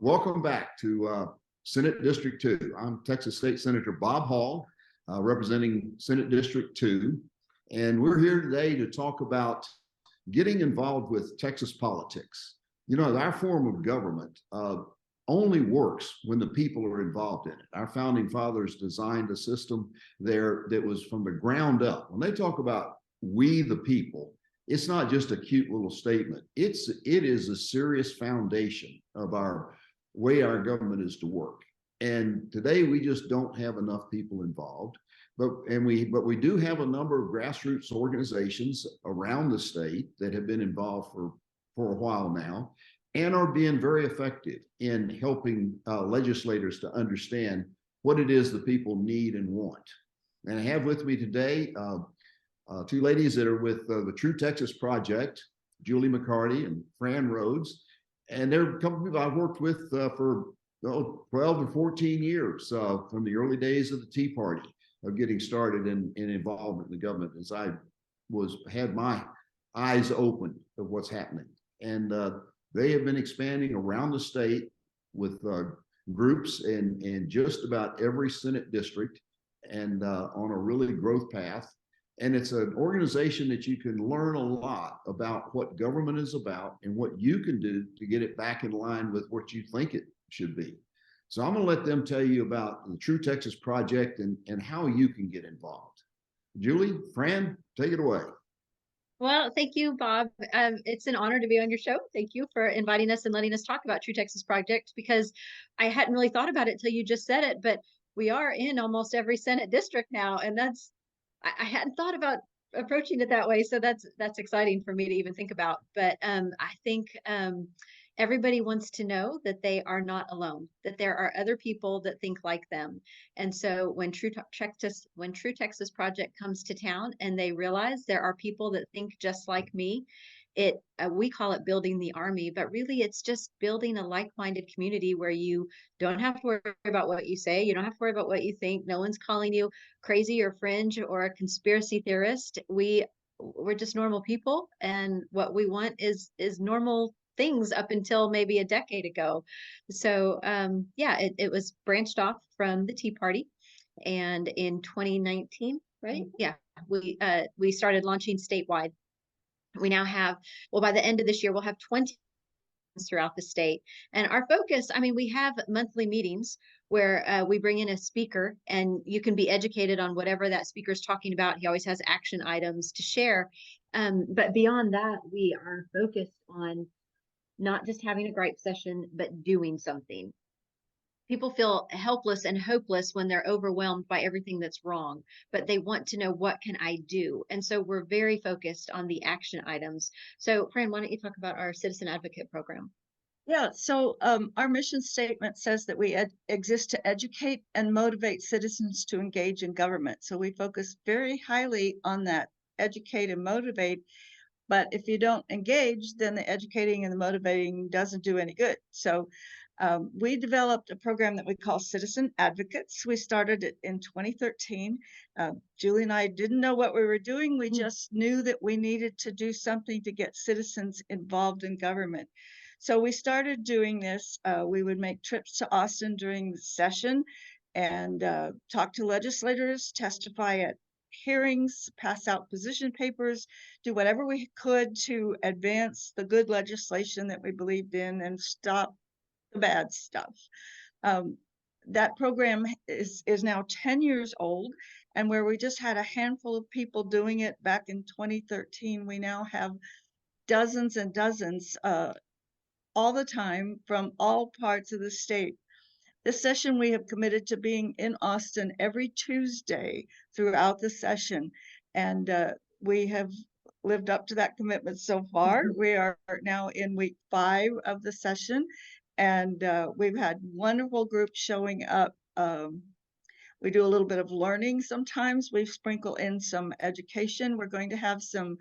Welcome back to Senate District 2. I'm Texas State Senator Bob Hall, representing Senate District 2. And we're here today to talk about getting involved with Texas politics. You know, our form of government only works when the people are involved in it. Our founding fathers designed a system there that was from the ground up. When they talk about we the people, it's not just a cute little statement. It is a serious foundation of our way our government is to work. And today we just don't have enough people involved. But we do have a number of grassroots organizations around the state that have been involved for a while now and are being very effective in helping legislators to understand what it is the people need and want. And I have with me today two ladies that are with the True Texas Project, Julie McCarty and Fran Rhodes. And they're a couple of people I've worked with for 12 or 14 years from the early days of the Tea Party, of getting started in involvement in the government as I had my eyes open of what's happening. And they have been expanding around the state with groups in just about every Senate district and on a really growth path. And it's an organization that you can learn a lot about what government is about and what you can do to get it back in line with what you think it should be. So I'm going to let them tell you about the True Texas Project and how you can get involved. Julie, Fran, take it away. Well, thank you, Bob. It's an honor to be on your show. Thank you for inviting us and letting us talk about True Texas Project, because I hadn't really thought about it till you just said it, but we are in almost every Senate district now, and I hadn't thought about approaching it that way. So that's exciting for me to even think about. But I think everybody wants to know that they are not alone, that there are other people that think like them. And so when True Texas Project comes to town and they realize there are people that think just like me, we call it building the army, but really it's just building a like-minded community where you don't have to worry about what you say, you don't have to worry about what you think. No one's calling you crazy or fringe or a conspiracy theorist. We're just normal people, and what we want is normal things up until maybe a decade ago. So yeah, it was branched off from the Tea Party, and in 2019, right? Yeah, we started launching statewide. We now have, well, by the end of this year, we'll have 20 throughout the state. And our focus, I mean, we have monthly meetings where we bring in a speaker and you can be educated on whatever that speaker is talking about. He always has action items to share. But beyond that, we are focused on not just having a gripe session, but doing something. People feel helpless and hopeless when they're overwhelmed by everything that's wrong, but they want to know, what can I do? And so we're very focused on the action items. So Fran, why don't you talk about our citizen advocate program? Yeah, so our mission statement says that we exist to educate and motivate citizens to engage in government. So we focus very highly on that, educate and motivate. But if you don't engage, then the educating and the motivating doesn't do any good. So we developed a program that we call Citizen Advocates. We started it in 2013. Julie and I didn't know what we were doing. We just knew that we needed to do something to get citizens involved in government. So we started doing this. We would make trips to Austin during the session and talk to legislators, testify at hearings, pass out position papers, do whatever we could to advance the good legislation that we believed in and stop the bad stuff. That program is now 10 years old, and where we just had a handful of people doing it back in 2013, we now have dozens and dozens all the time from all parts of the state. This session, we have committed to being in Austin every Tuesday throughout the session, and we have lived up to that commitment so far. We are now in week 5 of the session, and we've had wonderful groups showing up. We do a little bit of learning sometimes. We sprinkle in some education. We're going to have some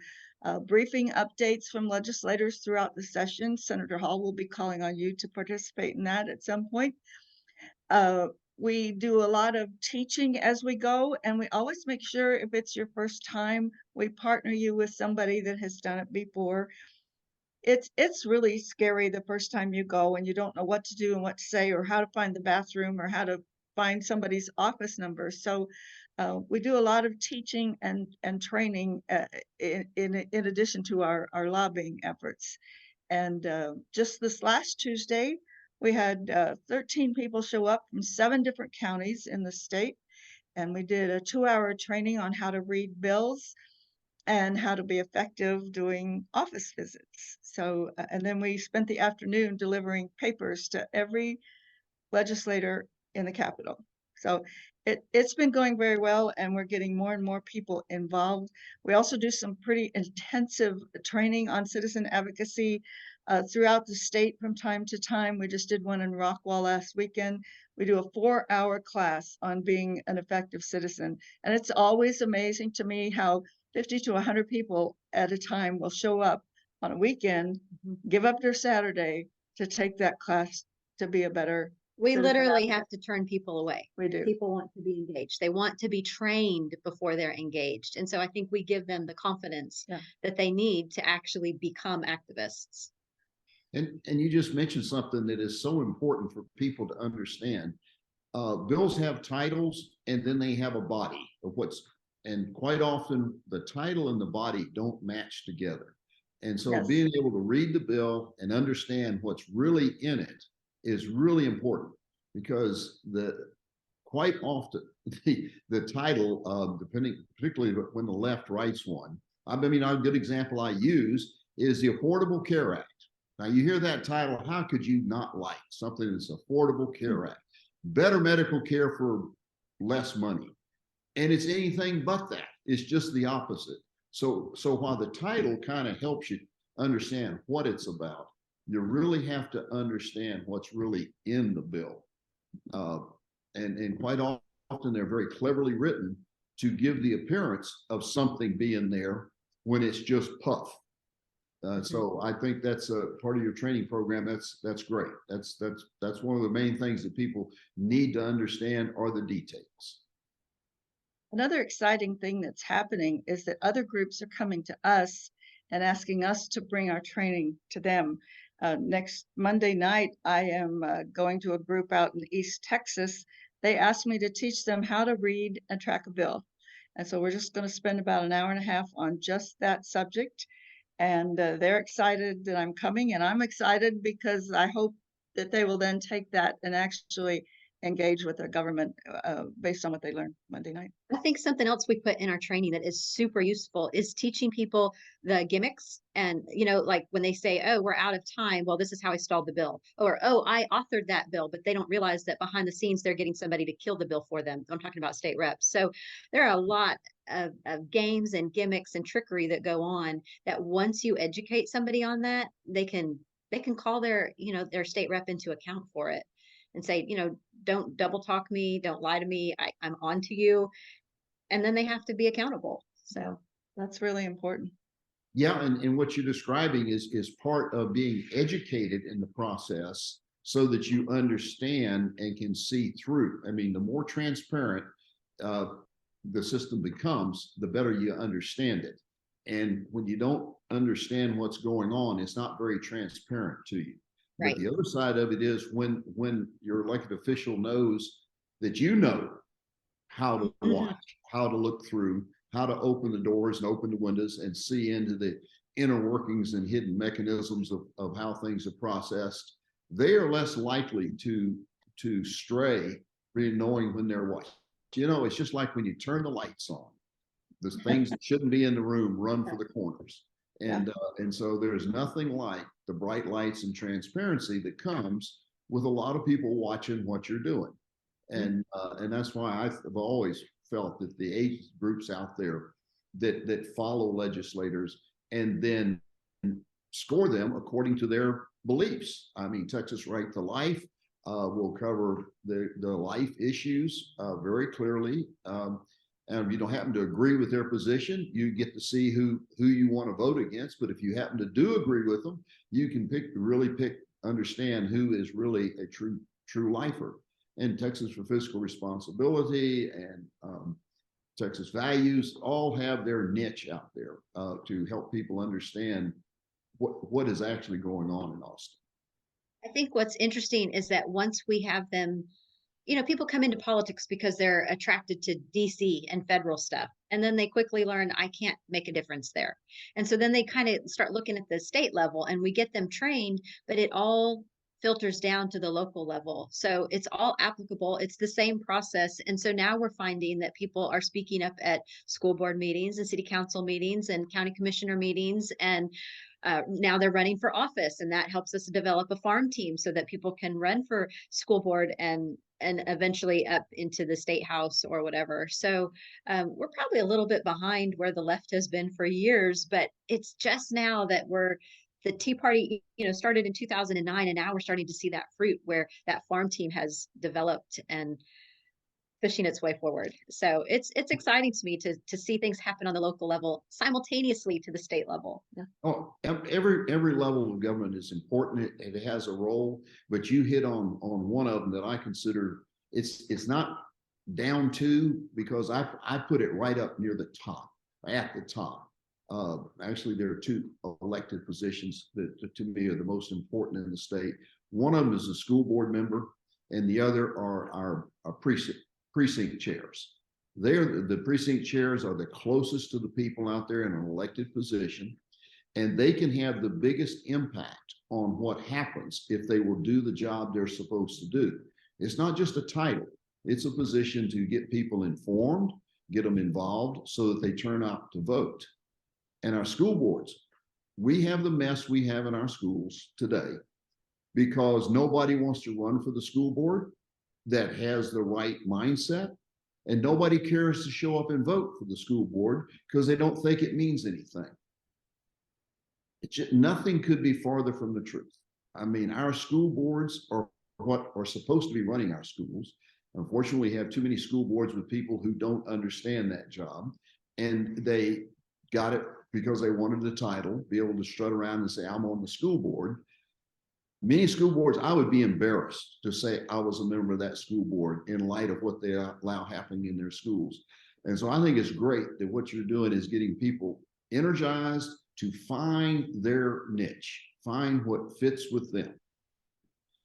briefing updates from legislators throughout the session. Senator Hall will be calling on you to participate in that at some point. We do a lot of teaching as we go, and we always make sure, if it's your first time, we partner you with somebody that has done it before. it's really scary the first time you go and you don't know what to do and what to say or how to find the bathroom or how to find somebody's office number. So we do a lot of teaching and training in addition to our lobbying efforts. And just this last Tuesday, we had 13 people show up from 7 different counties in the state. And we did a 2-hour training on how to read bills and how to be effective doing office visits. So, and then we spent the afternoon delivering papers to every legislator in the Capitol. So it's been going very well, and we're getting more and more people involved. We also do some pretty intensive training on citizen advocacy throughout the state from time to time. We just did one in Rockwall last weekend. We do a 4-hour class on being an effective citizen. And it's always amazing to me how 50 to 100 people at a time will show up on a weekend, give up their Saturday to take that class to be a better We citizen literally advocate. have to turn people away. We do. People want to be engaged. They want to be trained before they're engaged. And so I think we give them the confidence that they need to actually become activists. And you just mentioned something that is so important for people to understand. Bills have titles, and then they have a body of and quite often the title and the body don't match together. And so being able to read the bill and understand what's really in it is really important, because quite often the title, particularly when the left writes one, I mean, a good example I use is the Affordable Care Act. Now you hear that title, how could you not like something that's Affordable Care Act? Better medical care for less money. And it's anything but that. It's just the opposite. So while the title kind of helps you understand what it's about, you really have to understand what's really in the bill. And quite often they're very cleverly written to give the appearance of something being there when it's just puff. So I think that's a part of your training program. That's great. That's one of the main things that people need to understand are the details. Another exciting thing that's happening is that other groups are coming to us and asking us to bring our training to them. Next Monday night, I am going to a group out in East Texas. They asked me to teach them how to read and track a bill. And so we're just going to spend about an hour and a half on just that subject. And they're excited that I'm coming, and I'm excited because I hope that they will then take that and actually engage with their government based on what they learned Monday night. I think something else we put in our training that is super useful is teaching people the gimmicks. And, like when they say, oh, we're out of time. Well, this is how I stalled the bill. Or, oh, I authored that bill, but they don't realize that behind the scenes, they're getting somebody to kill the bill for them. I'm talking about state reps. So there are a lot of games and gimmicks and trickery that go on that once you educate somebody on that, they can call their state rep into account for it and say, don't double talk me, don't lie to me, I'm on to you. And then they have to be accountable. So that's really important. Yeah, and what you're describing is part of being educated in the process so that you understand and can see through. I mean, the more transparent the system becomes, the better you understand it. And when you don't understand what's going on, it's not very transparent to you. Right. But the other side of it is when your elected official knows that you know how to watch, how to look through, how to open the doors and open the windows and see into the inner workings and hidden mechanisms of how things are processed, they are less likely to stray, really knowing when they're watching. It's just like when you turn the lights on, the things that shouldn't be in the room run for the corners. And so there's nothing like the bright lights and transparency that comes with a lot of people watching what you're doing. And that's why I've always felt that the age groups out there that follow legislators and then score them according to their beliefs. I mean, Texas Right to Life will cover the life issues very clearly. And if you don't happen to agree with their position, you get to see who you want to vote against. But if you happen to do agree with them, you can understand who is really a true lifer. And Texas for Fiscal Responsibility and Texas Values all have their niche out there to help people understand what is actually going on in Austin. I think what's interesting is that once we have them, people come into politics because they're attracted to DC and federal stuff. And then they quickly learn, I can't make a difference there. And so then they kind of start looking at the state level and we get them trained, but it all filters down to the local level. So it's all applicable. It's the same process. And so now we're finding that people are speaking up at school board meetings and city council meetings and county commissioner meetings. And now they're running for office, and that helps us develop a farm team so that people can run for school board and eventually up into the state house or whatever. So we're probably a little bit behind where the left has been for years, but it's just now that the Tea Party, started in 2009, and now we're starting to see that fruit where that farm team has developed and pushing its way forward. So it's exciting to me to see things happen on the local level simultaneously to the state level. Yeah. Oh, every level of government is important. It has a role, but you hit on one of them that I consider it's not down to, because I put it right up near the top, at the top. Actually, there are two elected positions that to me are the most important in the state. One of them is a school board member, and the other are our precinct chairs. The precinct chairs are the closest to the people out there in an elected position, and they can have the biggest impact on what happens if they will do the job they're supposed to do. It's not just a title. It's a position to get people informed, get them involved so that they turn out to vote. And our school boards, we have the mess we have in our schools today because nobody wants to run for the school board that has the right mindset, and nobody cares to show up and vote for the school board because they don't think it means anything. Nothing could be farther from the truth. I mean, our school boards are what are supposed to be running our schools. Unfortunately, we have too many school boards with people who don't understand that job, and they got it because they wanted the title, be able to strut around and say, I'm on the school board. Many school boards, I would be embarrassed to say I was a member of that school board in light of what they allow happening in their schools. And so I think it's great that what you're doing is getting people energized to find their niche, find what fits with them.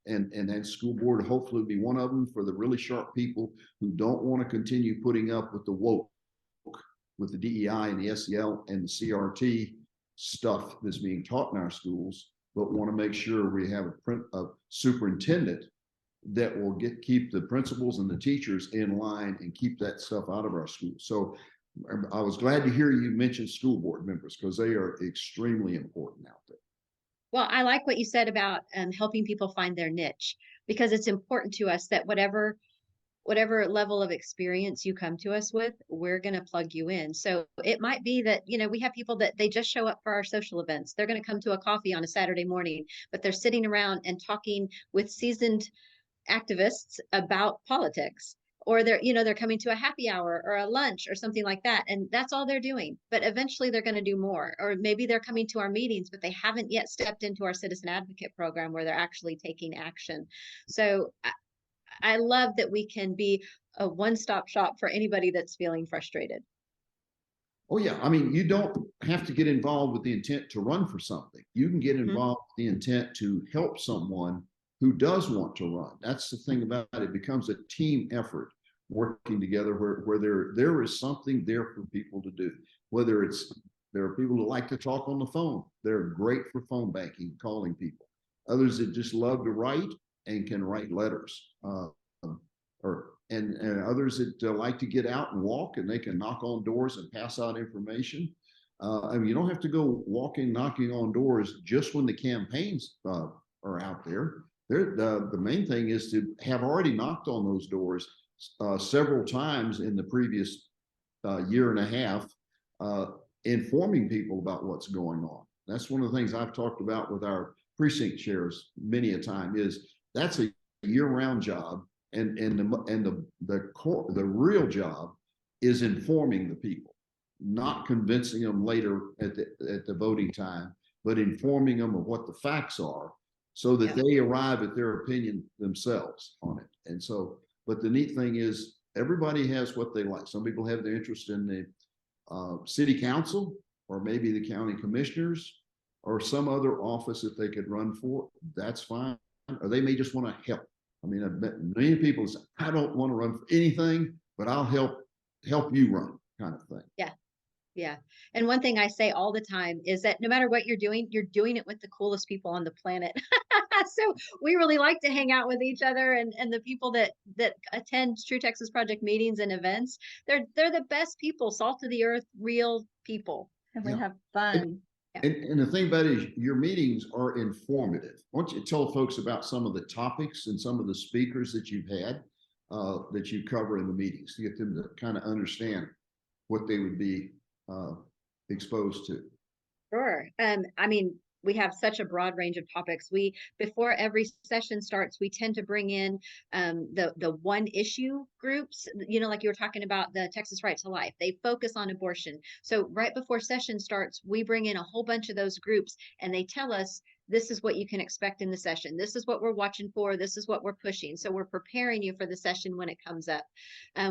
And that school board hopefully will be one of them for the really sharp people who don't want to continue putting up with the woke, with the DEI and the SEL and the CRT stuff that's being taught in our schools, but want to make sure we have a superintendent that will keep the principals and the teachers in line and keep that stuff out of our schools. So I was glad to hear you mention school board members because they are extremely important out there. Well, I like what you said about helping people find their niche, because it's important to us that whatever level of experience you come to us with, we're going to plug you in. So it might be that, we have people that they just show up for our social events. They're going to come to a coffee on a Saturday morning, but they're sitting around and talking with seasoned activists about politics, or they're coming to a happy hour or a lunch or something like that. And that's all they're doing. But eventually they're going to do more, or maybe they're coming to our meetings, but they haven't yet stepped into our citizen advocate program where they're actually taking action. So I love that we can be a one-stop shop for anybody that's feeling frustrated. Oh yeah, I mean, you don't have to get involved with the intent to run for something. You can get involved with the intent to help someone who does want to run. That's the thing about it. It becomes a team effort working together where there is something there for people to do. Whether there are people who like to talk on the phone. They're great for phone banking, calling people. Others that just love to write and can write letters. And others that like to get out and walk, and they can knock on doors and pass out information. I mean, you don't have to go knocking on doors just when the campaigns are out there. The main thing is to have already knocked on those doors several times in the previous year and a half, informing people about what's going on. That's one of the things I've talked about with our precinct chairs many a time. Is that's a year-round job, and the real job is informing the people, not convincing them later at the voting time, but informing them of what the facts are, so that they arrive at their opinion themselves on it. And so, but the neat thing is everybody has what they like. Some people have their interest in the city council, or maybe the county commissioners, or some other office that they could run for, that's fine. Or they may just want to help. I mean, I've met many people say, I don't want to run for anything, but I'll help you run, kind of thing. Yeah. Yeah. And one thing I say all the time is that no matter what you're doing it with the coolest people on the planet. So we really like to hang out with each other, and the people that attend True Texas Project meetings and events, they're the best people, salt of the earth, real people. And we Yeah. have fun. And the thing about it is your meetings are informative. Why don't you tell folks about some of the topics and some of the speakers that you've had that you cover in the meetings to get them to kind of understand what they would be exposed to? Sure. I mean, we have such a broad range of topics. Before every session starts, we tend to bring in the one issue groups, like you were talking about the Texas Right to Life. They focus on abortion. So right before session starts, we bring in a whole bunch of those groups, and they tell us, this is what you can expect in the session. This is what we're watching for. This is what we're pushing. So we're preparing you for the session when it comes up.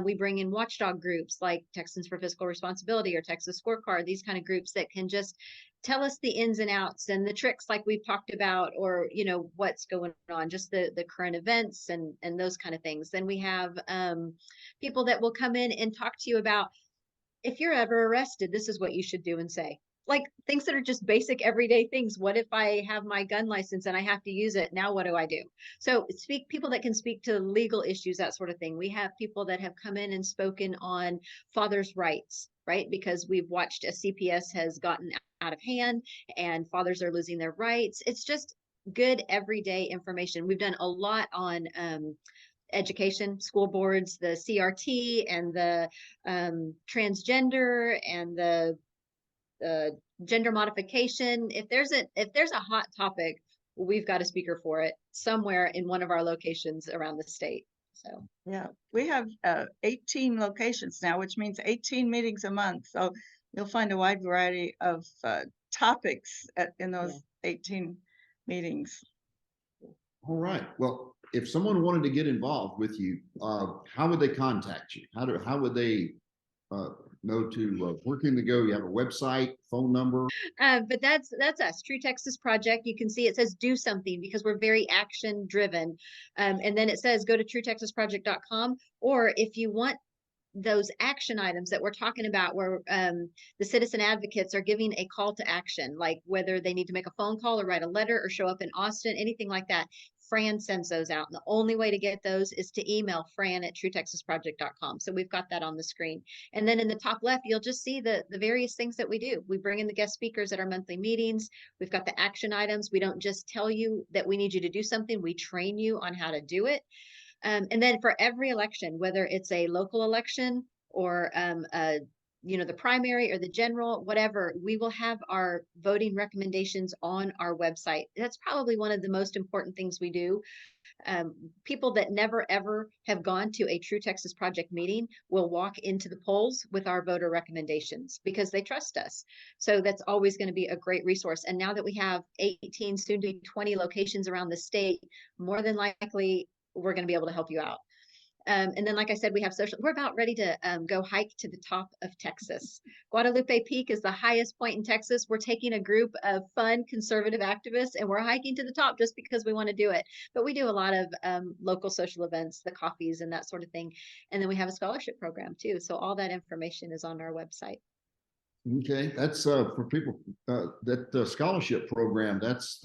We bring in watchdog groups like Texans for Fiscal Responsibility or Texas Scorecard, these kind of groups that can just tell us the ins and outs and the tricks like we've talked about, or what's going on, just the current events and those kind of things. Then we have people that will come in and talk to you about, if you're ever arrested, this is what you should do and say. Like things that are just basic everyday things. What if I have my gun license and I have to use it? Now what do I do? So people that can speak to legal issues, that sort of thing. We have people that have come in and spoken on fathers' rights, right? Because we've watched a CPS has gotten out of hand and fathers are losing their rights. It's just good everyday information. We've done a lot on education, school boards, the CRT and the transgender and the gender modification. If there's a hot topic, we've got a speaker for it somewhere in one of our locations around the state. So yeah, we have 18 locations now, which means 18 meetings a month. So you'll find a wide variety of topics in those 18 meetings. All right. Well, if someone wanted to get involved with you, how would they contact you? How would they know to where can they go? You have a website, phone number? But that's us, True Texas Project. You can see it says do something because we're very action driven. And then it says go to truetexasproject.com, or if you want those action items that we're talking about, where the citizen advocates are giving a call to action, like whether they need to make a phone call or write a letter or show up in Austin, anything like that, Fran sends those out. And the only way to get those is to email fran@truetexasproject.com. So we've got that on the screen. And then in the top left, you'll just see the various things that we do. We bring in the guest speakers at our monthly meetings. We've got the action items. We don't just tell you that we need you to do something. We train you on how to do it. And then for every election, whether it's a local election or the primary or the general, whatever, we will have our voting recommendations on our website. That's probably one of the most important things we do. People that never ever have gone to a True Texas Project meeting will walk into the polls with our voter recommendations because they trust us. So that's always going to be a great resource. And now that we have 18, soon to be 20 locations around the state, more than likely we're going to be able to help you out. And then, like I said, we have social. We're about ready to go hike to the top of Texas. Guadalupe Peak is the highest point in Texas. We're taking a group of fun conservative activists and we're hiking to the top just because we want to do it. But we do a lot of local social events, the coffees and that sort of thing. And then we have a scholarship program too. So all that information is on our website. Okay, that's for people that scholarship program. That's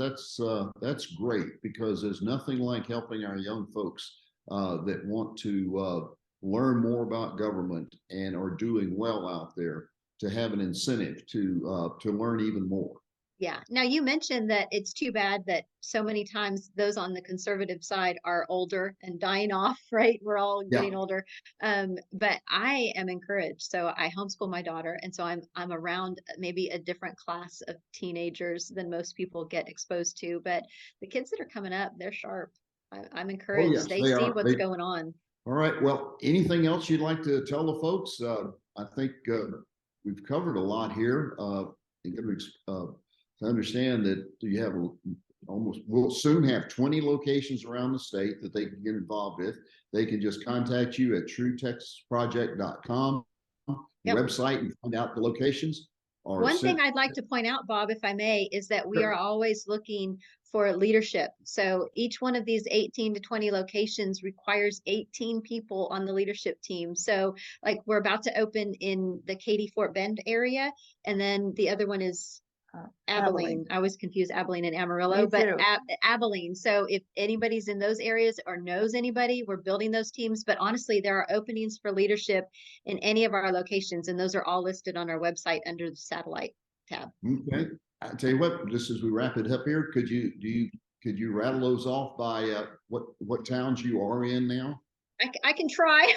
great because there's nothing like helping our young folks that want to learn more about government and are doing well out there to have an incentive to learn even more. Yeah. Now you mentioned that it's too bad that so many times those on the conservative side are older and dying off, right? We're all getting older. But I am encouraged. So I homeschool my daughter. And so I'm around maybe a different class of teenagers than most people get exposed to. But the kids that are coming up, they're sharp. I'm encouraged. Yes, they see what's going on. All right. Well, anything else you'd like to tell the folks? I think we've covered a lot here. To understand that you have we'll soon have 20 locations around the state that they can get involved with. They can just contact you at truetexasproject.com website and find out the locations. or One thing sent. I'd like to point out, Bob, if I may, is that we Sure. are always looking for leadership. So each one of these 18 to 20 locations requires 18 people on the leadership team. So like we're about to open in the Katy Fort Bend area, and then the other one is Abilene. I always confuse Abilene and Amarillo, Me but too. Abilene. So if anybody's in those areas or knows anybody, we're building those teams. But honestly, there are openings for leadership in any of our locations, and those are all listed on our website under the satellite tab. Okay, I tell you what, just as we wrap it up here, could you rattle those off by what towns you are in now? I can try.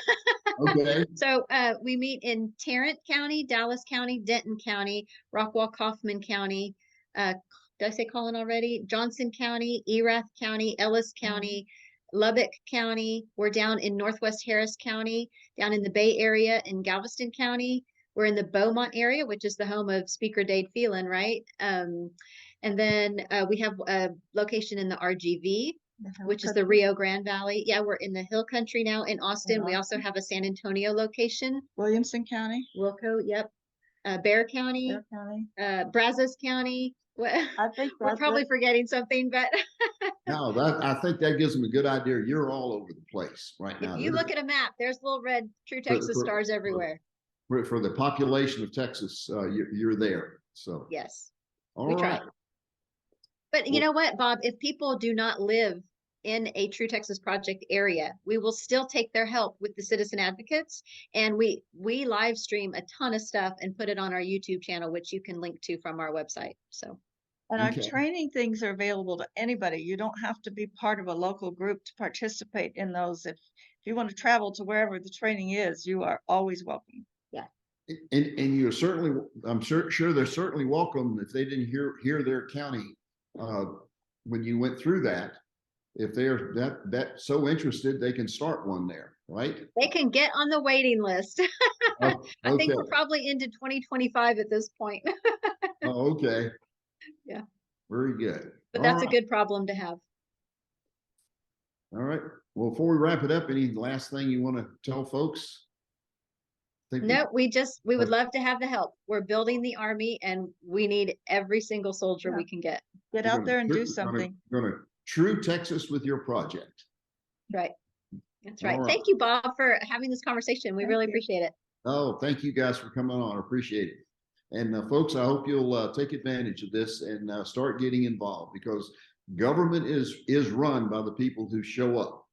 Okay. So we meet in Tarrant County, Dallas County, Denton County, Rockwall Kaufman County. Did I say Collin already? Johnson County, Erath County, Ellis County, Lubbock County. We're down in Northwest Harris County, down in the Bay Area in Galveston County. We're in the Beaumont area, which is the home of Speaker Dade Phelan, right? And then we have a location in the RGV, which is the Rio Grande Valley. Yeah, we're in the Hill Country now in Austin. We also have a San Antonio location. Williamson County. Wilco, yep. Bear County, Bear County. Brazos County. I think We're that's probably it. forgetting something, but No, I think that gives them a good idea. You're all over the place right now. if you look at a map, there's little red True Texas for- stars everywhere. For the population of Texas, you're there. So Yes, all we try. right. But you know what, Bob? If people do not live in a True Texas Project area, we will still take their help with the citizen advocates. And we live stream a ton of stuff and put it on our YouTube channel, which you can link to from our website. So, And our Okay. training things are available to anybody. You don't have to be part of a local group to participate in those. If you want to travel to wherever the training is, you are always welcome. And you're certainly, I'm sure they're certainly welcome if they didn't hear their county when you went through that. If they're that so interested, they can start one there, right? they can get on the waiting list. Oh, I think we're okay. probably into 2025 at this point. Oh, okay. Yeah. Very good. But All that's a right. good problem to have. All right. Well, before we wrap it up, any last thing you want to tell folks? No, we would Okay. love to have the help. We're building the army and we need every single soldier Yeah. we can get. Get We're out gonna- there and we're do gonna- something. Gonna True Texas with your project. Right. That's right. All Thank you, Bob, for having this conversation. We Thank really you. appreciate it. Oh, thank you guys for coming on. I appreciate it. And folks, I hope you'll take advantage of this and start getting involved, because government is run by the people who show up.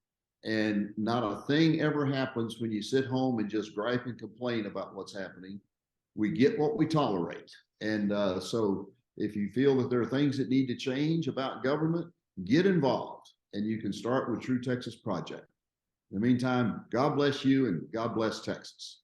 And not a thing ever happens when you sit home and just gripe and complain about what's happening. We get what we tolerate. And so if you feel that there are things that need to change about government, get involved. And you can start with True Texas Project. In the meantime, God bless you and God bless Texas.